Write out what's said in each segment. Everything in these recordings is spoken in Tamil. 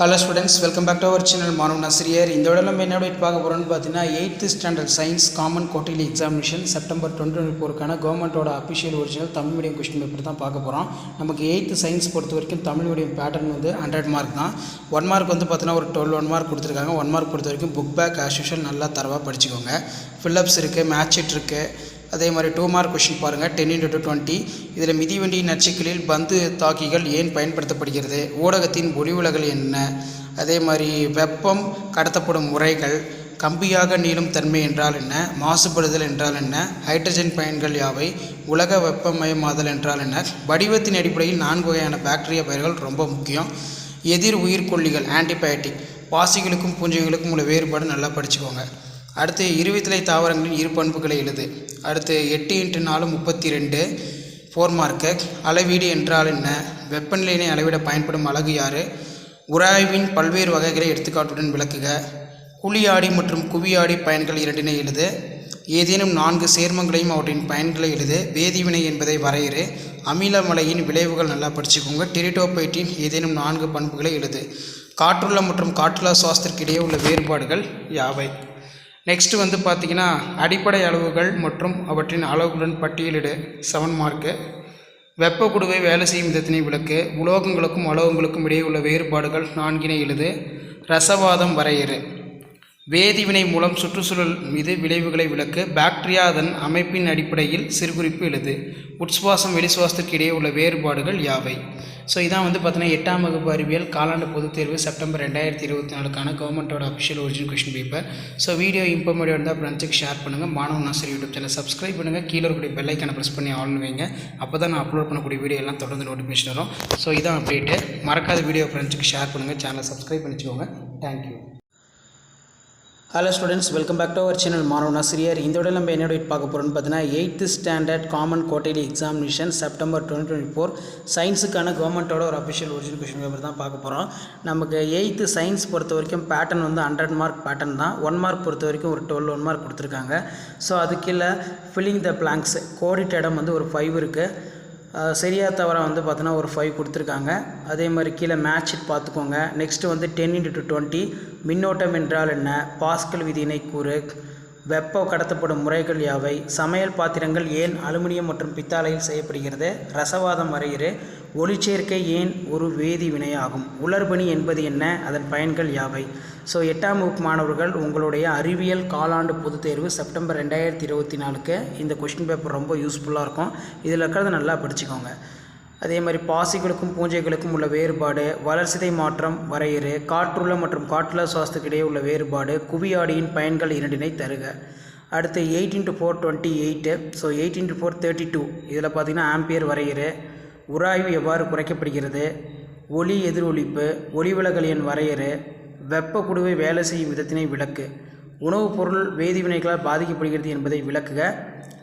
Hello students, welcome back to our channel Manav Nasir. இந்த வீடியோல நம்ம என்ன அப்டேட் பார்க்க போறோம்னு பார்த்தீங்கன்னா 8th standard science common quarterly examination September 2024 க்கான கவர்மெண்டோட official original Tamil medium question paper தான் பார்க்க போறோம். நமக்கு 8th சயின்ஸ் பொறுத்த வரைக்கும் தமிழ் மீடியம் பேட்டர்ன் வந்து 100 மார்க் தான். 1 மார்க் வந்து பார்த்தீங்கன்னா ஒரு 12 மார்க் கொடுத்திருக்காங்க. 1 மார்க் பொறுத்த வரைக்கும் புக் பேக் as usual நல்லா தரவா படிச்சுக்கோங்க. ஃபில் அப்ஸ் இருக்கு, மேட்ச் ஷீட் இருக்கு. அதே மாதிரி 2 மார்க் கொஸ்டின் பாருங்கள் 10x20. இதில் மிதிவண்டி நச்சுக்களில் பந்து தாக்கிகள் ஏன் பயன்படுத்தப்படுகிறது, ஊடகத்தின் ஒளிவிலகல் என்ன, அதே மாதிரி வெப்பம் கடத்தப்படும் முறைகள், கம்பியாக நீளும் தன்மை என்றால் என்ன, மாசுபடுதல் என்றால் என்ன, ஹைட்ரஜன் பயன்கள் யாவை, உலக வெப்பமயமாதல் என்றால் என்ன, வடிவத்தின் அடிப்படையில் 4 வகையான பாக்டீரியா பெயர்கள் ரொம்ப முக்கியம், எதிர் உயிர்கொல்லிகள் ஆன்டிபயோட்டிக், பாசிகளுக்கும் பூஞ்சைகளுக்கும் உள்ள வேறுபாடு நல்லா படிச்சுக்கோங்க. அடுத்து இருவித்திலை தாவரங்களின் இரு பண்புகளை எழுது. அடுத்து 8x4 32 4 மார்க்கு. அளவீடு என்றால் என்ன, வெப்பநிலையினை அளவிட பயன்படும் அலகு யார், உராய்வின் பல்வேறு வகைகளை எடுத்துக்காட்டுடன் விளக்குக, குழியாடி மற்றும் குவியாடி பயன்கள் இரண்டினை எழுது, ஏதேனும் 4 சேர்மங்களையும் அவற்றின் பயன்களை எழுது, வேதிவினை என்பதை வரையறு, அமிலமலையின் விளைவுகள் நல்லா படிச்சுக்கோங்க, டெரிடோபைட்டின் ஏதேனும் 4 பண்புகளை எழுது, காற்றுள்ள மற்றும் காற்றுள்ளா சுவாசத்திற்கு இடையே உள்ள வேறுபாடுகள் யாவை. நெக்ஸ்ட் வந்து பார்த்திங்கன்னா அடிப்படை அளவுகள் மற்றும் அவற்றின் அளவுகளுடன் பட்டியலிடு 7 மார்க்கு. வெப்ப குடுவை வேலை செய்யும் விதத்தினை விளக்கு, உலோகங்களுக்கும் அலோகங்களுக்கும் இடையே உள்ள வேறுபாடுகள் 4 எழுது, ரசவாதம் வரையறு, வேதிவினை மூலம் சுற்றுச்சூழல் மீது விளைவுகளை விளக்கு, பாக்டீரியா அதன் அமைப்பின் அடிப்படையில் சிறுகுறிப்பு எழுது, உட்சுவாசம் வெளிசுவாசத்திற்கு இடையே உள்ள வேறுபாடுகள் யாவை. ஸோ இதான் வந்து பார்த்தீங்கன்னா 8ஆம் வகுப்பு அறிவியல் காலாண்டு பொதுத் தேர்வு செப்டம்பர் 2024க்கான கவர்மெண்ட்டோட official original question paper. So video informative இருந்தால் ஃப்ரெண்ட்ஸுக்கு ஷேர் பண்ணுங்கள். மாணவ நாசர் யூடியூப் சேனல் சப்ஸ்கிரைப் பண்ணுங்கள். கீழே இருக்கக்கூடிய பெல் ஐக்கானை ப்ரெஸ் பண்ணி ஆல்னு வைங்க. அப்போ தான் நான் அப்லோட் பண்ணக்கூடிய வீடியோ எல்லாம் தொடர்ந்து நோட்டிஃபிகேஷன் வரும். ஸோ இதான் அப்டேட்டு. மறக்காத வீடியோ ஃப்ரெண்ட்ஸுக்கு ஷேர் பண்ணுங்கள். சேனலை சப்ஸ்கிரைப் பண்ணிச்சுக்கோங்க. Thank you. Hello students, welcome back to our channel மாணவ நாசிரியர். இந்த விட நம்ம என்ன பார்க்க போகிறோம்னு பார்த்தீங்கன்னா 8th standard common quarterly examination September 2024 சயின்ஸுக்கான கவர்மெண்ட்டோட ஒரு அஃபிஷியல் ஒரிஜினல் கொஸ்டின் பேப்பர் தான் பார்க்க போகிறோம். நமக்கு 8th சயின்ஸ் பொறுத்த வரைக்கும் பேட்டர்ன் வந்து 100 மார்க் பேட்டர்ன் தான். 1 மார்க் பொறுத்த வரைக்கும் ஒரு 12 மார்க் கொடுத்துருக்காங்க. ஸோ அதுக்கு இல்லை ஃபில்லிங் த பிளாங்க்ஸ் கோடிட்ட இடம் வந்து ஒரு 5 இருக்குது. சரியாக தவிர வந்து பார்த்தோன்னா ஒரு 5 கொடுத்துருக்காங்க. அதே மாதிரி கீழே மேட்ச் ஷீட் பார்த்துக்கோங்க. நெக்ஸ்ட்டு வந்து 10x20 மின்னோட்டம் என்றால் என்ன, பாஸ்கல் விதியினை கூறு, வெப்ப கடத்தப்படும் முறைகள் யாவை, சமையல் பாத்திரங்கள் ஏன் அலுமினியம் மற்றும் பித்தாளையில் செய்யப்படுகிறது, ரசவாதம் வரையறு, ஒளிச்சேர்க்கை ஏன் ஒரு வேதி வினையாகும், உலர்பனி என்பது என்ன, அதன் பயன்கள் யாவை. ஸோ 8ஆம் வகுப்பு மாணவர்கள் உங்களுடைய அறிவியல் காலாண்டு பொதுத் தேர்வு செப்டம்பர் 2024க்கு இந்த கொஸ்டின் பேப்பர் ரொம்ப யூஸ்ஃபுல்லாக இருக்கும். இதில் இருக்கிறத நல்லா படிச்சுக்கோங்க. அதே மாதிரி பாசிகளுக்கும் பூஞ்சைகளுக்கும் உள்ள வேறுபாடு, வளர்சிதை மாற்றம் வரையறு, காற்றுள்ள மற்றும் காற்றுள்ள சுவாசத்துக்கு இடையே உள்ள வேறுபாடு, குவியாடியின் பயன்கள் இரண்டினை தருக. அடுத்து 8x4 28. So 8x4 32. இதில் பார்த்திங்கன்னா ஆம்பியர் வரையறு, உராய்வு எவ்வாறு குறைக்கப்படுகிறது, ஒளி எதிரொலிப்பு, ஒளிவிலகல் எண் வரையறு, வெப்ப குடுவை வேலை செய்யும் விதத்தினை விளக்கு, உணவுப் பொருள் வேதிவினைகளால் பாதிக்கப்படுகிறது என்பதை விளக்குக,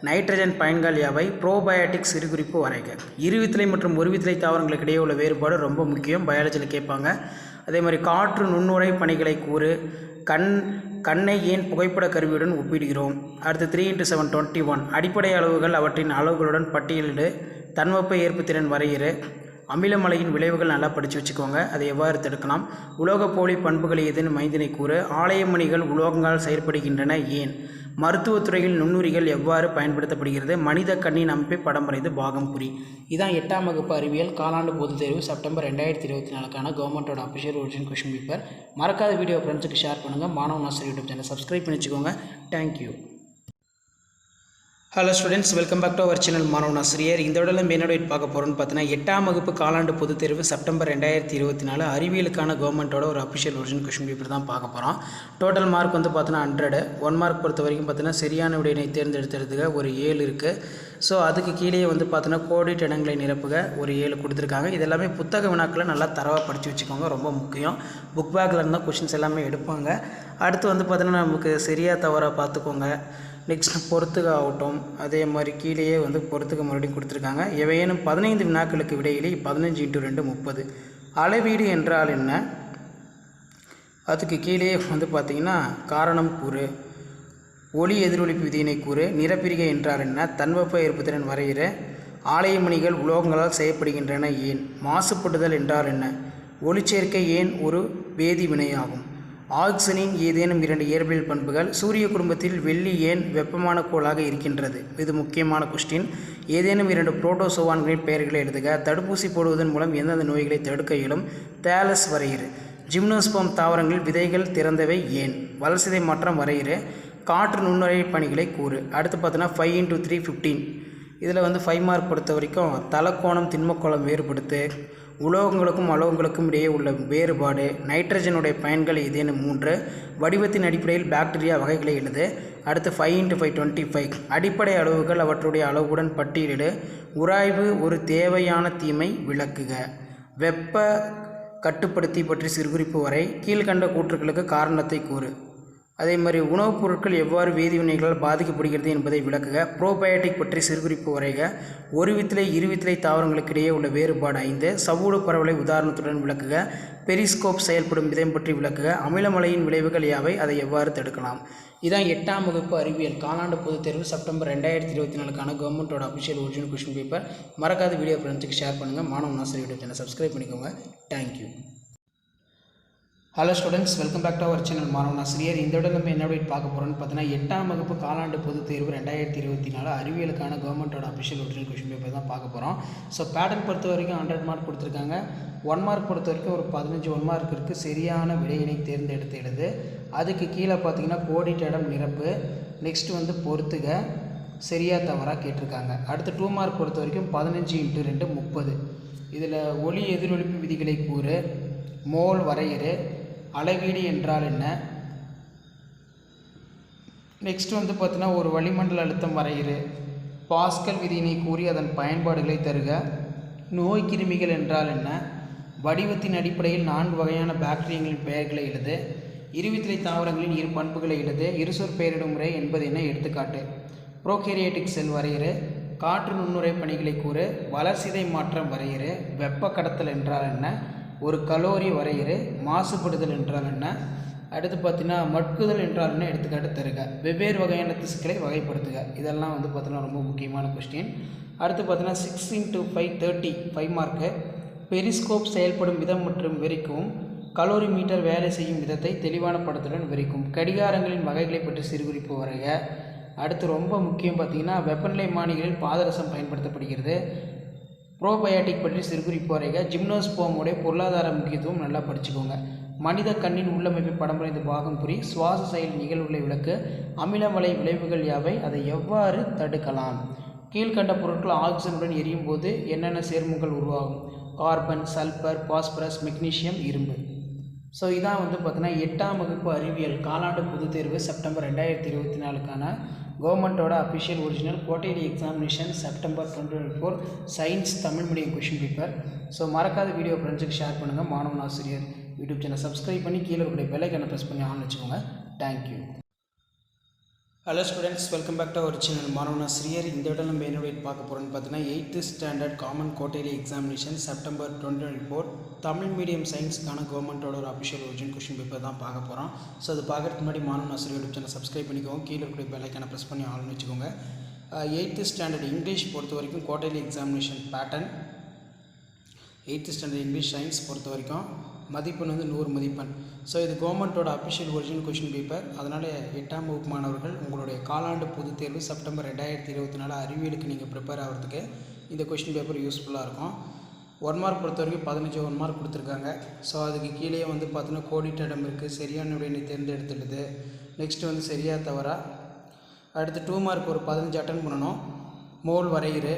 நைட்ரஜன் பயன்கள் யாவை, ப்ரோபயோட்டிக் சிறுகுறிப்பு வரைக. இருவித்திலை மற்றும் ஒருவித்திலை தாவரங்களுக்கு இடையே உள்ள வேறுபாடு ரொம்ப முக்கியம், பயாலஜியில் கேட்பாங்க. அதே மாதிரி காற்று நுண்ணுரை பணிகளை கூறு, கண்ணை ஏன் புகைப்பட கருவியுடன் ஒப்பிடுகிறோம். அடுத்து 3x7 21 அடிப்படை அளவுகள் அவற்றின் அளவுகளுடன் பட்டியலிடு, தன்வெப்ப ஏற்புத்திறன் வரையறு, அமிலமலையின் விளைவுகள் நல்லா படித்து வச்சுக்கோங்க, அதை எவ்வாறு தடுக்கலாம், உலோகப்போலி பண்புகள் ஏதேனும் 5 கூறு, ஆலயமணிகள் உலோகங்களால் செயற்படுகின்றன ஏன், மருத்துவத்துறையில் நுண்ணுரிகள் எவ்வாறு பயன்படுத்தப்படுகிறது, மனித கண்ணின் அமைப்பை படம் வரைந்து பாகம் புரி. இதான் 8ஆம் வகுப்பு அறிவியல் காலாண்டு பொதுத் தேர்வு செப்டம்பர் 2024க்கான கவர்மெண்ட்டோட அஃபிஷியல் ஒரிஜினல் கொஸ்டின் பேப்பர். மறக்காத வீடியோ ஃப்ரெண்ட்ஸுக்கு ஷேர் பண்ணுங்கள். மாணவ நாசர் யூடியூப் சேனல் சப்ஸ்கிரைப் பண்ணிச்சுக்கோங்க. Thank you. Hello students, welcome back to our channel மாணவ நாசிரியர். இந்த விட நம்ம என்ன பார்க்க போகிறோம்னு பார்த்தீங்கன்னா 8ஆம் வகுப்பு காலாண்டு பொதுத் தேர்வு செப்டம்பர் 2024 அறிவியலுக்கான கவர்மெண்ட்டோட ஒரு அஃபிஷியல் ஒரிஜினல் கொஸ்டின் பேப்பர் தான் பார்க்க போகிறோம். டோட்டல் மார்க் வந்து பார்த்தீங்கன்னா 100. 1 மார்க் பொறுத்த வரைக்கும் பார்த்தீங்கன்னா சரியான விடையினை தேர்ந்தெடுத்துறதுக்கு ஒரு 7 இருக்குது. ஸோ அதுக்கு கீழே வந்து பார்த்தீங்கன்னா கோடிட்ட இடங்களை நிரப்புக ஒரு 7 கொடுத்துருக்காங்க. இது எல்லாமே புத்தக வினாக்களை நல்லா தரவாக படித்து வச்சுக்கோங்க, ரொம்ப முக்கியம். புக் பேக்கில் இருந்தால் கொஷின்ஸ் எல்லாமே எடுப்பாங்க. அடுத்து வந்து பார்த்தீங்கன்னா நமக்கு சரியாக தவறாக பார்த்துக்கோங்க. நெக்ஸ்ட் பொறுத்துக ஆகட்டும், அதே மாதிரி கீழேயே வந்து பொறுத்துக்க மறுபடியும் கொடுத்துருக்காங்க. எவையேனும் 15 வினாக்களுக்கு விடையிலே 15x2 30. அளவீடு என்றால் என்ன, அதுக்கு கீழே வந்து பார்த்திங்கன்னா காரணம் கூறு, ஒளி எதிரொலிப்பு விதியினை கூறு, நிறப்பிரிகை என்றால் என்ன, தன்வெப்ப ஏற்புத்திறன் வரையறு, ஆலயமணிகள் உலோகங்களால் செய்யப்படுகின்றன ஏன், மாசுபடுதல் என்றால் என்ன, ஒளிச்சேர்க்கை ஏன் ஒரு வேதி வினையாகும்? ஆக்சிஜனின் ஏதேனும் 2 இயற்பியல் பண்புகள். சூரிய குடும்பத்தில் வெள்ளி ஏன் வெப்பமான கோளாக இருக்கின்றது? இது முக்கியமான கொஸ்டின். ஏதேனும் 2 புரோட்டோசோவான்களின் பெயர்களை எழுதுக. தடுப்பூசி போடுவதன் மூலம் எந்தெந்த நோய்களை தடுக்க இயலும்? தேலஸ் வரையிறு. ஜிம்னோஸ்பம் தாவரங்களில் விதைகள் திறந்தவை ஏன்? வளர்சிதை மாற்றம் வரையிறு. காற்று நுண்ணுயிரி பணிகளை கூறு. அடுத்து பார்த்தோன்னா 5 × 3 15. இதில் 5 மார்க் பொறுத்த வரைக்கும் தலக்கோணம் திண்மக்கோணம் வேறுபடுத்து, உலோகங்களுக்கும் அலோகங்களுக்கும் இடையே உள்ள வேறுபாடு, நைட்ரஜனுடைய பயன்கள் ஏதேனும் 3, வடிவத்தின் அடிப்படையில் பாக்டீரியா வகைகளை எழுது. அடுத்து 5 × 5 25. அடிப்படை அளவுகள் அவற்றுடைய அளவுடன் பட்டியலிடு. உராய்வு ஒரு தேவையான தீமை விளக்குக. வெப்ப கட்டுப்படுத்தி பற்றி சிறுகுறிப்பு வரை. கீழ்கண்ட கூற்றுக்களுக்கு காரணத்தை கூறு. அதே மாதிரி உணவுப் பொருட்கள் எவ்வாறு வேதிவினைகளால் பாதிக்கப்படுகிறது என்பதை விளக்குக. ப்ரோபயோட்டிக் பற்றி சிறுகுறிப்பு வரைக. ஒரு வித்திலை இருவித்திலை தாவரங்களுக்கு இடையே உள்ள வேறுபாடு 5. சவ்வூடு பரவலை உதாரணத்துடன் விளக்குக. பெரிஸ்கோப் செயல்படும் விதம் பற்றி விளக்குக. அமிலமழையின் விளைவுகள் யாவை, அதை எவ்வாறு தடுக்கலாம்? இதான் 8ஆம் வகுப்பு அறிவியல் காலாண்டு பொதுத் தேர்வு செப்டம்பர் 2024க்கான கவர்மெண்ட்டோட அஃபிஷியல் ஒரிஜினல் கொஸ்டின் பேப்பர். மறக்காத வீடியோ ஃப்ரெண்ட்ஸுக்கு ஷேர் பண்ணுங்கள். மாணவன் ஆசிரியர் யூடியூப் சேனல் சப்ஸ்கிரைப் பண்ணிக்கோங்க. Thank you. Hello students, welcome back to our channel மாணவன் ஆசிரியர். இந்த விட நம்ம என்ன அப்டேட் பார்க்க போகிறோம்னு பார்த்தீங்கன்னா 8ஆம் வகுப்பு காலாண்டு பொதுத் தேர்வு 2024 அறிவியலுக்கான கவர்மெண்ட்டோட அஃபிஷியல் ஒரிஜினல் கொஸ்டின் பேப்பர் தான் பார்க்க போகிறோம். ஸோ பேட்டர்ன் பொறுத்த வரைக்கும் 100 மார்க் கொடுத்துருக்காங்க. 1 மார்க் பொறுத்த வரைக்கும் ஒரு 15 1 மார்க் இருக்குது. சரியான விடையினை தேர்ந்தெடுத்து எழுது. அதுக்கு கீழே பார்த்தீங்கன்னா கோடிட்ட இடம் நிரப்பு. நெக்ஸ்ட் பொறுத்துக சரியா தவறாக கேட்டிருக்காங்க. அடுத்து 2 மார்க் பொறுத்த வரைக்கும் 15 × 2 30. இதில் ஒளி எதிரொலிப்பு விதிகளை கூறு, மோல் வரையிறு, அளவீடு என்றால் என்ன, நெக்ஸ்ட் பார்த்தீங்கன்னா ஒரு வளிமண்டல அழுத்தம் வரையிறு, பாஸ்கல் விதியினை கூறி அதன் பயன்பாடுகளை தருக, நோய் கிருமிகள் என்றால் என்ன, வடிவத்தின் அடிப்படையில் 4 வகையான பாக்டீரியங்களின் பெயர்களை எழுது, இருவித்திலை தாவரங்களின் 2 பண்புகளை எழுது, இருசொற் பெயரிடும் முறை என்பது என்ன எடுத்துக்காட்டு, ப்ரோகேரியாட்டிக் செல் வரையிறு, காற்று நுண்ணுரை பணிகளை கூறு, வளர்சிதை மாற்றம் வரையிறு, வெப்ப கடத்தல் என்றால் என்ன, ஒரு கலோரி வரையிறு, மாசுபடுதல் என்றால் என்ன, அடுத்து பார்த்தீங்கன்னா மட்குதல் என்றால் என்ன எடுத்துக்காட்டு தருக, வெவ்வேறு வகையான திசுக்களை வகைப்படுத்துக. இதெல்லாம் பார்த்தீங்கன்னா ரொம்ப முக்கியமான கொஸ்டின். அடுத்து பார்த்தீங்கன்னா 6 × 5 30 5 மார்க்கு. பெரிஸ்கோப் செயல்படும் விதம் மற்றும் விவரிக்கவும். கலோரிமீட்டர் வேலை செய்யும் விதத்தை தெளிவான படத்துடன் விவரிக்கும். கடிகாரங்களின் வகைகளை பற்றி சிறுகுறிப்பு வரைக. அடுத்து ரொம்ப முக்கியம் பார்த்தீங்கன்னா வெப்பநிலை மானிகளில் பாதரசம் பயன்படுத்தப்படுகிறது. ப்ரோபயோட்டிக் பற்றி சிறுகுறிப்பு வரைக. ஜிம்னோஸ்போமுடைய பொருளாதார முக்கியத்துவம் நல்லா படிச்சுக்கோங்க. மனித கண்ணின் உள்ளமைப்பை படம் வரைந்த பாகம் புரி. சுவாச செயல் நிகழ்வுகளை விளக்கு. அமிலமலை விளைவுகள் யாவை, அதை எவ்வாறு தடுக்கலாம்? கீழ்கண்ட பொருட்கள் ஆக்சிஜனுடன் எரியும் போது என்னென்ன சேர்மங்கள் உருவாகும்? கார்பன், சல்பர், பாஸ்பரஸ், மெக்னீசியம், இரும்பு. ஸோ இதான் பார்த்தீங்கன்னா 8ஆம் வகுப்பு அறிவியல் காலாண்டு பொதுத் தேர்வு செப்டம்பர் 2024க்கான கவர்மெண்ட்டோட official original quarterly examination September 2024 science Tamil medium question paper. So மறக்காத வீடியோ ஃப்ரெண்ட்ஸுக்கு ஷேர் பண்ணுங்கள். மாணவன் ஆசிரியர் யூடியூப் சேனல் சப்ஸ்கிரைப் பண்ணி கீழே இருக்கிற பெல் ஐக்கானை ப்ரெஸ் பண்ணி ஆன் வச்சுக்கோங்க. Thank you. Hello students, welcome back to our channel மாணவன் ஆசிரியர். இந்த விட நம்ம என்ன பார்க்க போகிறோம்னு பார்த்தீங்கன்னா 8th standard common quarterly examination September 2024 Tamil medium சயின்ஸுக்கான கவர்மெண்ட்டோட ஒரு அஃபிஷியல் ஒரிஜினல் கொஸ்டின் பேப்பர் தான் பார்க்க போகிறோம். ஸோ அது பார்க்கறதுக்கு முன்னாடி மாணவன் ஆசிரியர் யூடியூப் சேனல் சப்ஸ்கிரைப் பண்ணிக்கோங்க. கீழே இருக்கிற பெல் ஐக்கானை ப்ரெஸ் பண்ணி ஆன் வச்சுக்கோங்க. 8th ஸ்டாண்டர்ட் இங்கிலீஷ் பொறுத்த வரைக்கும் quarterly examination pattern. 8th standard English science பொறுத்த வரைக்கும் மதிப்பெண் 100 மதிப்பெண். ஸோ இது கவர்மெண்ட்டோட அஃபிஷியல் ஒரிஜினல் கொஷின் பேப்பர். அதனால் 8ஆம் வகுப்பு மாணவர்கள் உங்களுடைய காலாண்டு பொதுத் தேர்வு செப்டம்பர் 2024 அறிவியலுக்கு நீங்கள் ப்ரிப்பேர் ஆகிறதுக்கு இந்த கொஷின் பேப்பர் யூஸ்ஃபுல்லாக இருக்கும். 1 மார்க் பொறுத்த வரைக்கும் 15 1 மார்க் கொடுத்துருக்காங்க. ஸோ அதுக்கு கீழே பார்த்தீங்கன்னா கோடிட்ட இடம் இருக்குது, சரியான விடையை தேர்ந்தெடுத்துடுது. நெக்ஸ்ட்டு சரியாக தவறா. அடுத்து 2 மார்க் ஒரு 15 அட்டன் பண்ணணும். மோல் வரையிறு,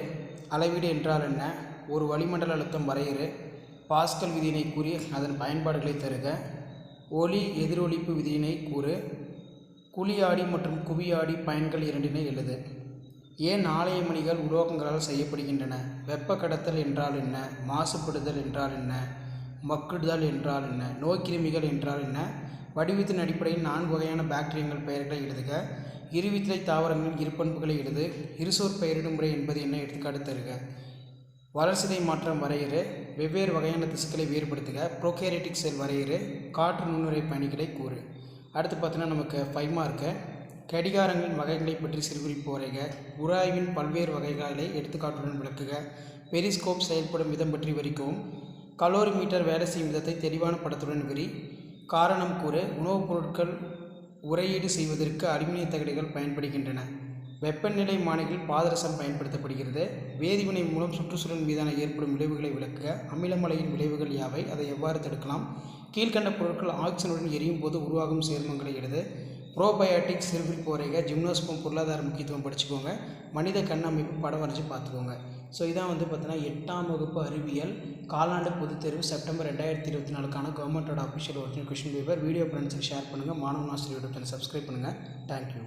அளவீடு என்றால் என்ன, ஒரு வளிமண்டல அழுத்தம் வரையிறு, பாஸ்கல் விதியினை கூறி அதன் பயன்பாடுகளை தருக, ஒளி எதிரொலிப்பு விதியினை கூறு, குழியாடி மற்றும் குவியாடி பயன்கள் 2 எழுது, ஏன் ஆலய மணிகள் உலோகங்களால் செய்யப்படுகின்றன, வெப்ப கடத்தல் என்றால் என்ன, மாசுபடுதல் என்றால் என்ன, மக்குடுதல் என்றால் என்ன, நோய்க்கிருமிகள் என்றால் என்ன, வடிவத்தின் அடிப்படையில் 4 வகையான பாக்டீரியங்கள் பெயர்களை எழுதுக, இருவித்திலை தாவரங்களின் 2 பண்புகளை எழுது, இருசோர் பெயரிடும் முறை என்பது என்ன எடுத்துக்காட்டு தருக, வளர்சிதை மாற்றம் வரையிறு, வெவ்வேறு வகையான திசுக்களை வேறுபடுத்துக, ப்ரோகேரியாட்டிக் செல் வரையிறு, காற்று நுண்ணுரை பயணிகளை கூறு. அடுத்து பார்த்தீங்கன்னா நமக்கு 5 மார்க்கு. கடிகாரங்களின் வகைகளை பற்றி சிறுகுறிப்பு வரைக, உராய்வின் பல்வேறு வகைகளை எடுத்துக்காட்டுடன் விளக்குக, பெரிஸ்கோப் செயல்படும் விதம் பற்றி விவரிக்கவும், கலோரிமீட்டர் வேலை செய்யும் விதத்தை தெளிவான படத்துடன் விவரி. காரணம் கூறு. உணவுப் பொருட்கள் உறையீடு செய்வதற்கு அலுமினிய தகடுகள் பயன்படுகின்றன. வெப்பநிலை மானியில் பாதரசம் பயன்படுத்தப்படுகிறது. வேதிவினை மூலம் சுற்றுச்சூழல் மீதான ஏற்படும் விளைவுகளை விளக்க. அமிலமலையின் விளைவுகள் யாவை, அதை எவ்வாறு தடுக்கலாம்? கீழ்கண்ட பொருட்கள் ஆக்சிஜனுடன் எரியும் போது உருவாகும் சேர்மங்களை எழுது. ப்ரோபயாட்டிக், செல்ஃபில் போரேக, ஜிம்னோஸ்பம் பொருளாதார முக்கியத்துவம் படிச்சுக்கோங்க. மனித கண் அமைப்பு படம் வரைஞ்சி பார்த்துக்கோங்க. ஸோ இதான் பார்த்தீங்கன்னா 8ஆம் வகுப்பு அறிவியல் காலாண்டு பொதுத் தேர்வு செப்டம்பர் 2024க்கான கவர்மெண்ட்டோட official original question paper. Video ஃப்ரெண்ட்ஸுக்கு ஷேர் பண்ணுங்கள். மாணவன் ஆசிரியர் யூடியூப் சேனல் சப்ஸ்கிரைப் பண்ணுங்கள். தேங்க்யூ.